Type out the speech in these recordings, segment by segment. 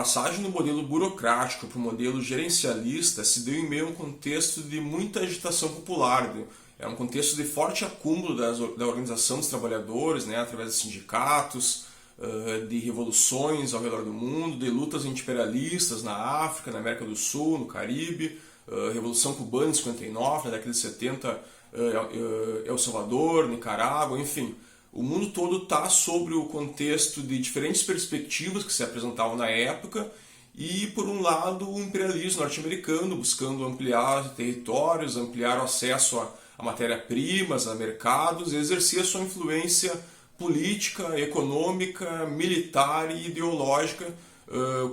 passagem do modelo burocrático para o modelo gerencialista se deu em meio a um contexto de muita agitação popular. É um contexto de forte acúmulo da organização dos trabalhadores, né, através de sindicatos, de revoluções ao redor do mundo, de lutas anti-imperialistas na África, na América do Sul, no Caribe, Revolução Cubana em 59, na década de 70, El Salvador, Nicarágua, enfim. O mundo todo está sobre o contexto de diferentes perspectivas que se apresentavam na época e, por um lado, o imperialismo norte-americano buscando ampliar territórios, ampliar o acesso a matéria-primas, a mercados e exercer a sua influência política, econômica, militar e ideológica,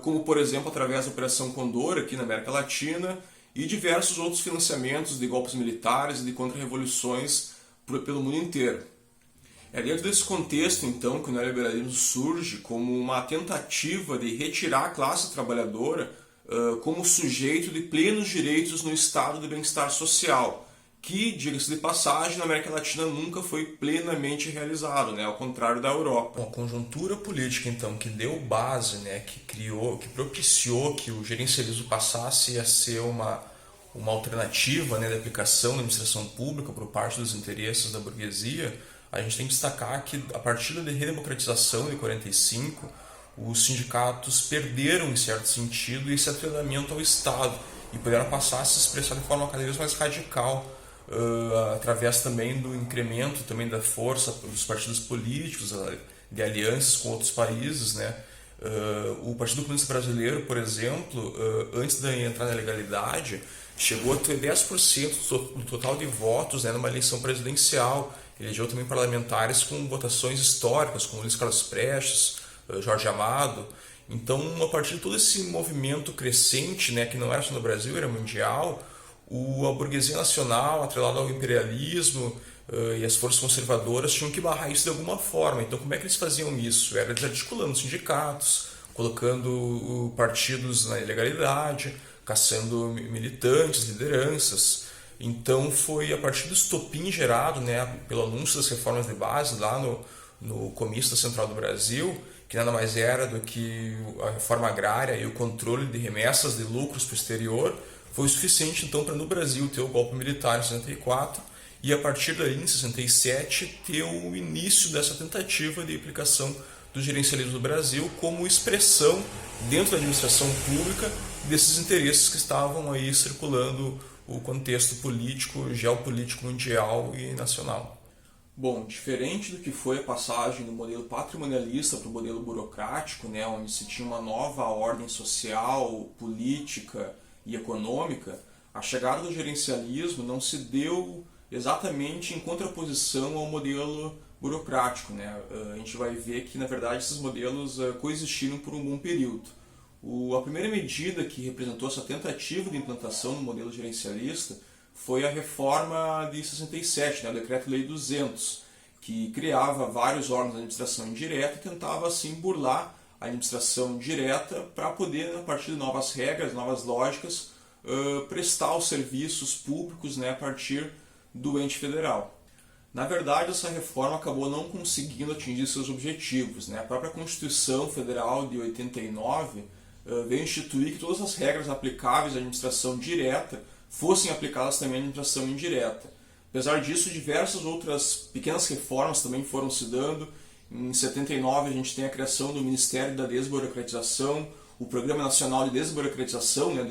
como, por exemplo, através da Operação Condor aqui na América Latina e diversos outros financiamentos de golpes militares e de contra-revoluções pelo mundo inteiro. É dentro desse contexto, então, que o neoliberalismo surge como uma tentativa de retirar a classe trabalhadora como sujeito de plenos direitos no estado de bem-estar social, que, diga-se de passagem, na América Latina nunca foi plenamente realizado, né, ao contrário da Europa. Bom, a conjuntura política, então, que deu base, né, que propiciou que o gerencialismo passasse a ser uma alternativa, né, de aplicação da administração pública por parte dos interesses da burguesia. A gente tem que destacar que, a partir da redemocratização de 45, os sindicatos perderam, em certo sentido, esse atrelamento ao Estado e puderam passar a se expressar de forma cada vez mais radical, através também do incremento também da força dos partidos políticos, de alianças com outros países, né? O Partido Comunista Brasileiro, por exemplo, antes de entrar na legalidade, chegou a ter 10% do total de votos, né, numa eleição presidencial. Elegeu também parlamentares com votações históricas, como Luiz Carlos Prestes, Jorge Amado. Então, a partir de todo esse movimento crescente, né, que não era só no Brasil, era mundial, a burguesia nacional, atrelada ao imperialismo e as forças conservadoras, tinham que barrar isso de alguma forma. Então, como é que eles faziam isso? Era desarticulando sindicatos, colocando partidos na ilegalidade, caçando militantes, lideranças. Então foi a partir do estopim gerado, né, pelo anúncio das reformas de base lá no comício da Central do Brasil, que nada mais era do que a reforma agrária e o controle de remessas de lucros para o exterior, foi o suficiente então para no Brasil ter o golpe militar em 64 e a partir daí, em 67, ter o início dessa tentativa de aplicação do gerencialismo do Brasil como expressão dentro da administração pública desses interesses que estavam aí circulando o contexto político, geopolítico mundial e nacional. Bom, diferente do que foi a passagem do modelo patrimonialista para o modelo burocrático, né, onde se tinha uma nova ordem social, política e econômica, a chegada do gerencialismo não se deu exatamente em contraposição ao modelo burocrático, né? A gente vai ver que, na verdade, esses modelos coexistiram por um bom período. A primeira medida que representou essa tentativa de implantação do modelo gerencialista foi a reforma de 67, né, o Decreto-Lei 200, que criava vários órgãos de administração indireta e tentava, assim, burlar a administração direta para poder, a partir de novas regras, novas lógicas, prestar os serviços públicos, né, a partir do ente federal. Na verdade, essa reforma acabou não conseguindo atingir seus objetivos, né? A própria Constituição Federal de 89 veio instituir que todas as regras aplicáveis à administração direta fossem aplicadas também à administração indireta. Apesar disso, diversas outras pequenas reformas também foram se dando. Em 79 a gente tem a criação do Ministério da Desburocratização, o Programa Nacional de Desburocratização, né,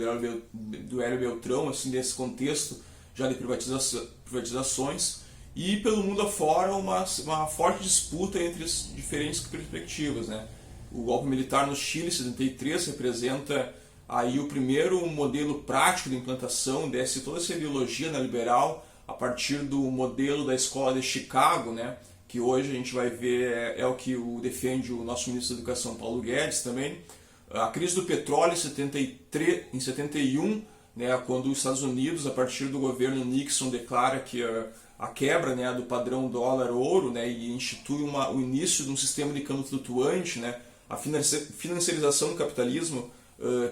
do Hélio Beltrão, assim, nesse contexto já de privatizações, e pelo mundo afora uma forte disputa entre as diferentes perspectivas, né? O golpe militar no Chile, em 73, representa aí o primeiro modelo prático de implantação desse toda essa ideologia neoliberal a partir do modelo da escola de Chicago, né? Que hoje a gente vai ver é o que defende o nosso ministro da Educação, Paulo Guedes, também. A crise do petróleo em 71, né, quando os Estados Unidos, a partir do governo Nixon, declara que a quebra, né, do padrão dólar-ouro, né, e institui o início de um sistema de câmbio flutuante, né, a financiarização do capitalismo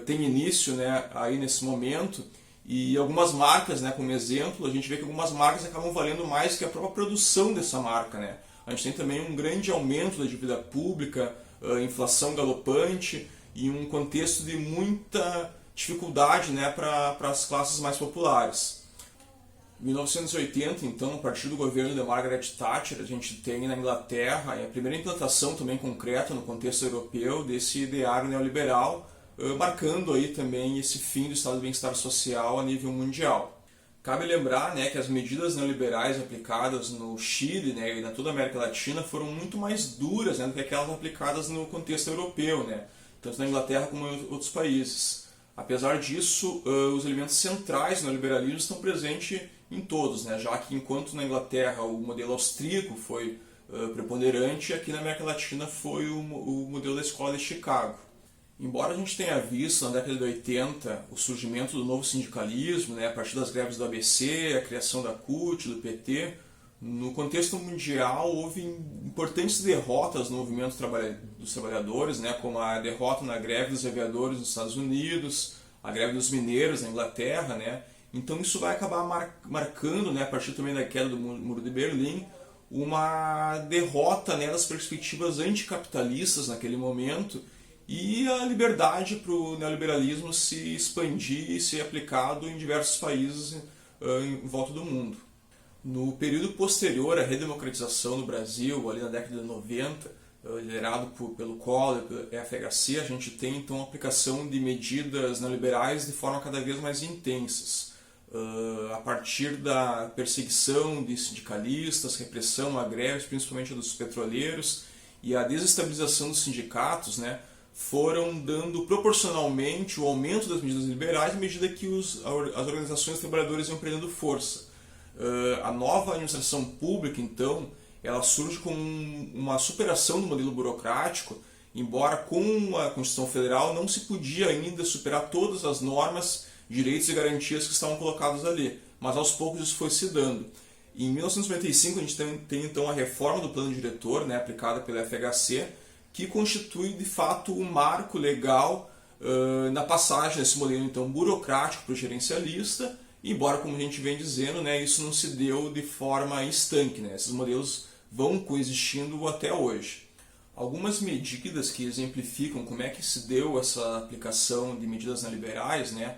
tem início, né, aí nesse momento, e algumas marcas, né, como exemplo, a gente vê que algumas marcas acabam valendo mais que a própria produção dessa marca, né. A gente tem também um grande aumento da dívida pública, inflação galopante, em um contexto de muita dificuldade, né, para as classes mais populares. Em 1980, então, a partir do governo de Margaret Thatcher, a gente tem na Inglaterra a primeira implantação também concreta no contexto europeu desse ideário neoliberal, marcando aí também esse fim do estado de bem-estar social a nível mundial. Cabe lembrar, né, que as medidas neoliberais aplicadas no Chile, né, e na toda a América Latina foram muito mais duras, né, do que aquelas aplicadas no contexto europeu, né, tanto na Inglaterra como em outros países. Apesar disso, os elementos centrais do neoliberalismo estão presentes em todos, né? Já que enquanto na Inglaterra o modelo austríaco foi preponderante, aqui na América Latina foi o modelo da Escola de Chicago. Embora a gente tenha visto na década de 80 o surgimento do novo sindicalismo, né, a partir das greves do ABC, a criação da CUT, do PT, no contexto mundial houve importantes derrotas no movimento dos trabalhadores, né, como a derrota na greve dos aviadores nos Estados Unidos, a greve dos mineiros na Inglaterra, né. Então isso vai acabar marcando, né, a partir também da queda do Muro de Berlim, uma derrota, né, das perspectivas anticapitalistas naquele momento e a liberdade para o neoliberalismo se expandir e ser aplicado em diversos países em volta do mundo. No período posterior à redemocratização no Brasil, ali na década de 90, liderado pelo Collor e pelo FHC, a gente tem então a aplicação de medidas neoliberais de forma cada vez mais intensas. A partir da perseguição de sindicalistas, repressão a greves, principalmente dos petroleiros, e a desestabilização dos sindicatos, né, foram dando proporcionalmente o aumento das medidas liberais à medida que as organizações de trabalhadores iam perdendo força. A nova administração pública, então, ela surge com uma superação do modelo burocrático, embora com a Constituição Federal não se podia ainda superar todas as normas, direitos e garantias que estavam colocados ali, mas aos poucos isso foi se dando. Em 1995 a gente tem então a reforma do plano diretor, né, aplicada pela FHC, que constitui de fato um marco legal na passagem desse modelo então burocrático para o gerencialista, embora, como a gente vem dizendo, né, isso não se deu de forma estanque, né, esses modelos vão coexistindo até hoje. Algumas medidas que exemplificam como é que se deu essa aplicação de medidas neoliberais, né,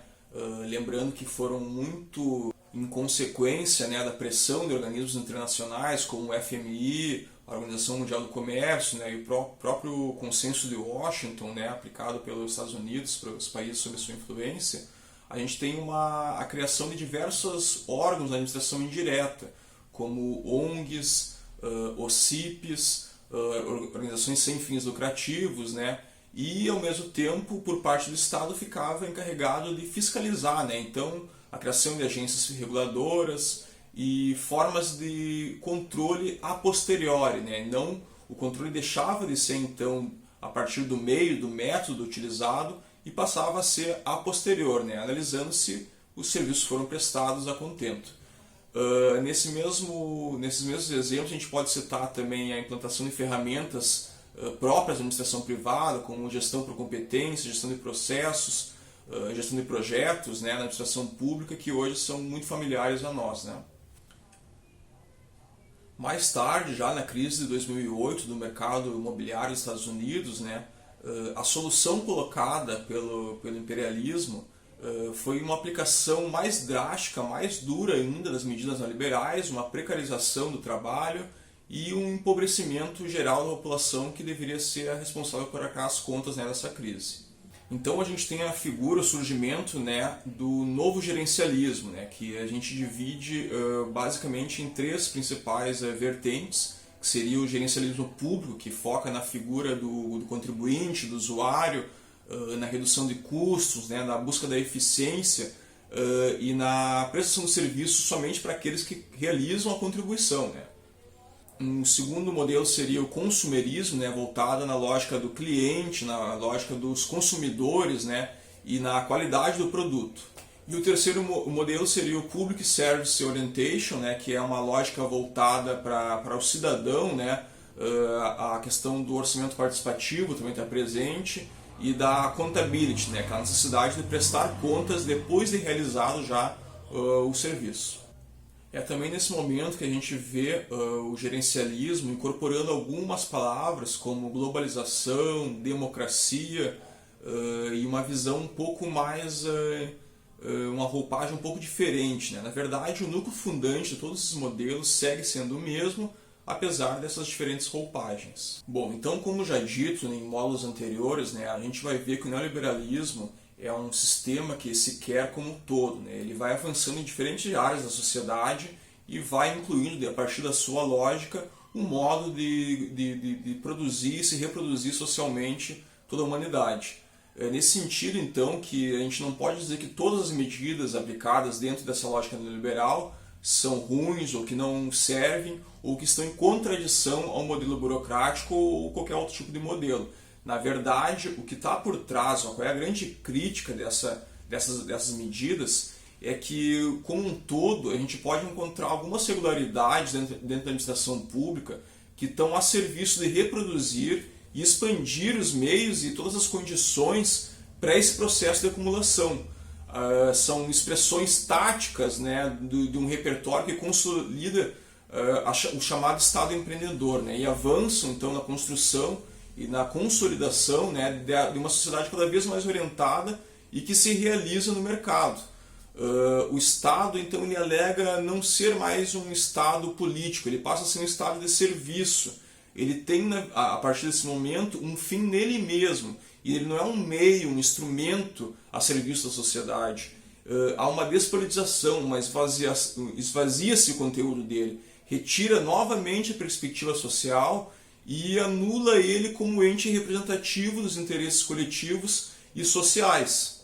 lembrando que foram muito em consequência, né, da pressão de organismos internacionais como o FMI, a Organização Mundial do Comércio, né, e o próprio Consenso de Washington, né, aplicado pelos Estados Unidos para os países sob sua influência. A gente tem a criação de diversos órgãos da administração indireta, como ONGs, OCIPs, organizações sem fins lucrativos, né, e ao mesmo tempo, por parte do Estado, ficava encarregado de fiscalizar, né, então a criação de agências reguladoras e formas de controle a posteriori, né, não, o controle deixava de ser então a partir do meio, do método utilizado, e passava a ser a posterior, né, analisando se os serviços foram prestados a contento. Nesses mesmos exemplos a gente pode citar também a implantação de ferramentas próprias da administração privada, como gestão por competência, gestão de processos, gestão de projetos, né, na administração pública, que hoje são muito familiares a nós, né. Mais tarde, já na crise de 2008 do mercado imobiliário dos Estados Unidos, né, a solução colocada pelo imperialismo foi uma aplicação mais drástica, mais dura ainda das medidas neoliberais, uma precarização do trabalho e um empobrecimento geral da população que deveria ser a responsável por arcar as contas, né, dessa crise. Então a gente tem a figura, o surgimento, né, do novo gerencialismo, né, que a gente divide basicamente em três principais vertentes, que seria o gerencialismo público, que foca na figura do contribuinte, do usuário, na redução de custos, né, na busca da eficiência e na prestação de serviços somente para aqueles que realizam a contribuição, né. Um segundo modelo seria o consumerismo, né, voltado na lógica do cliente, na lógica dos consumidores, né, e na qualidade do produto. E o terceiro modelo seria o Public Service Orientation, né, que é uma lógica voltada para o cidadão, né, a questão do orçamento participativo também está presente, e da accountability, né, aquela necessidade de prestar contas depois de realizado já o serviço. É também nesse momento que a gente vê o gerencialismo incorporando algumas palavras como globalização, democracia, e uma visão um pouco mais, uma roupagem um pouco diferente, né? Na verdade, o núcleo fundante de todos esses modelos segue sendo o mesmo, apesar dessas diferentes roupagens. Bom, então, como já dito em módulos anteriores, né, a gente vai ver que o neoliberalismo é um sistema que se quer como um todo, né? Ele vai avançando em diferentes áreas da sociedade e vai incluindo, a partir da sua lógica, um modo de produzir e se reproduzir socialmente toda a humanidade. É nesse sentido, então, que a gente não pode dizer que todas as medidas aplicadas dentro dessa lógica neoliberal são ruins ou que não servem ou que estão em contradição ao modelo burocrático ou qualquer outro tipo de modelo. Na verdade, o que está por trás, qual é a grande crítica dessas medidas, é que, como um todo, a gente pode encontrar algumas regularidades dentro da administração pública que estão a serviço de reproduzir e expandir os meios e todas as condições para esse processo de acumulação. São expressões táticas, né, de um repertório que consolida o chamado Estado empreendedor, né, e avançam então na construção e na consolidação, né, de uma sociedade cada vez mais orientada e que se realiza no mercado. O Estado, então, ele alega não ser mais um Estado político, ele passa a ser um Estado de serviço. Ele tem, a partir desse momento, um fim nele mesmo. E ele não é um meio, um instrumento a serviço da sociedade. Há uma despolitização, uma esvazia-se o conteúdo dele. Retira novamente a perspectiva social e anula ele como ente representativo dos interesses coletivos e sociais.